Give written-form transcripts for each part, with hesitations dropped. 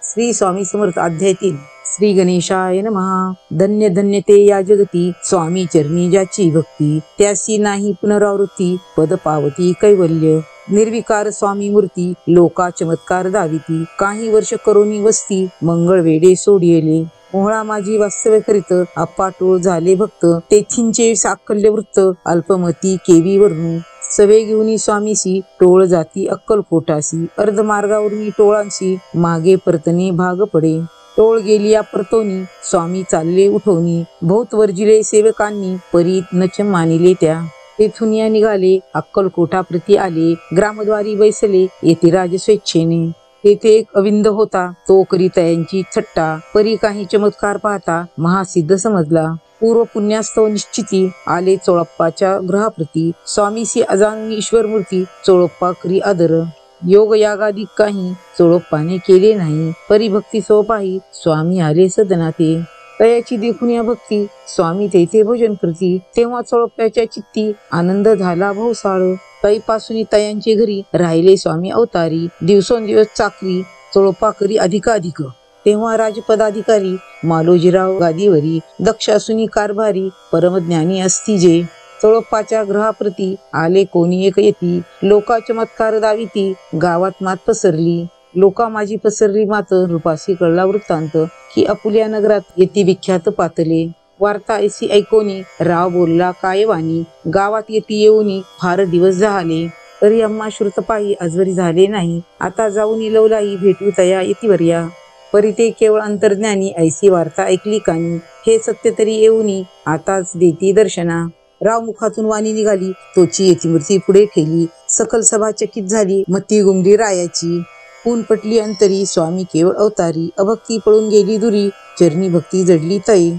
श्री स्वामी समर्थ अध्याय 3. श्री गणेशाय नमः. धन्य धन्य ते या जगती स्वामी चरणी ज्याची भक्ती, त्यासी नाही पुनरावृत्ती पद पावती कैवल्य. निर्विकार स्वामी मूर्ती लोका चमत्कार दाविती, काही वर्ष करोनी वस्ती मंगळ वेडे सोडियले. मोहळा माझी वास्तव्य करीत अप्पाटोळ झाले भक्त, तेथींचे साकल्य वृत्त अल्पमती केवी वर्णू. सवे घेऊनी स्वामीसी टोळ जाती अक्कलकोटासी, अर्धमार्गावरून टोळांशी मागे परतणे भाग पडे. टोळ गेली परतोनी स्वामी चालले उठवणी, बहुत वर्जिले सेवकांनी परीत नच मानिले त्या. तेथून या निघाले अक्कलकोटा प्रती आले, ग्रामद्वारी बैसले येथे राज स्वेच्छेने. तेथे एक अविंद होता तो करीत यांची थट्टा, परी काही चमत्कार पाहता महासिद्ध समजला. पूर्व पुण्यास्तव निश्चिती आले चोळप्पाच्या ग्रहाप्रती, स्वामीसी अजांगी ईश्वर मूर्ती चोळप्पा करी आदर. योग यागादिक काही चोळप्पाने केले नाही, परिभक्ती सोपाही स्वामी आले सदनाते. तयाची देखून या भक्ती स्वामी तेथे भोजन करती, तेव्हा चोळप्पाच्या चित्ती आनंद झाला भोवसाळ. तैपासून तयांचे घरी राहिले स्वामी अवतारी, दिवसोंदिवस चाकरी चोळप्पा करी अधिकाधिक. तेव्हा राजपदाधिकारी मालोजीराव गादीवरी, दक्षासुनी कारभारी परमज्ञानी असती जे. चोळप्पाच्या ग्रहाप्रती आले कोणी एक येती, लोका चमत्कार दाविती गावात मात पसरली. लोका माझी पसरली मात, रूपासी कळला वृत्तांत, की अपुल्या नगरात येती विख्यात पातले. वार्ता ऐसी ऐकोनी राव बोलला काय वाणी, गावात येती येऊनी फार दिवस झाले. तरी अम्मा श्रुत पायी आजवरी झाले नाही, आता जाऊन लवलाई भेटू तया येतीवर्या. परी ते केवळ अंतर्ज्ञानी ऐसी वार्ता ऐकली कानी, हे सत्य तरी येऊनी आताच देती दर्शना. राव मुखातून वाणी निघाली तोची येती मूर्ती पुढे ठेली, सकल सभा चकित झाली मती गुंगली रायाची. ऊन पटली अंतरी स्वामी केवळ अवतारी, अभक्ती पळून गेली दुरी चरणी भक्ती जडली तै.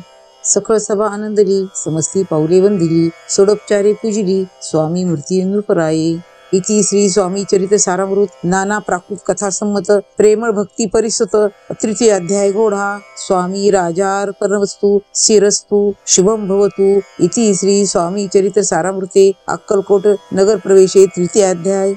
सकळ सभा आनंदली समस्ती पाऊले वंदिली, सोडोपचारे पूजिली स्वामी मूर्ती नृपराये. इति श्री स्वामी चरित सारामृत नाना प्राकृत कथा संमत प्रेमळ भक्ती परिसुत तृतीय अध्याय घोडा. स्वामी राजार्पणवस्तु शिरस्तु शुभम भवतु. इति श्री स्वामी चरित सारामृते अक्कलकोट नगर प्रवेशे तृतीय अध्याय.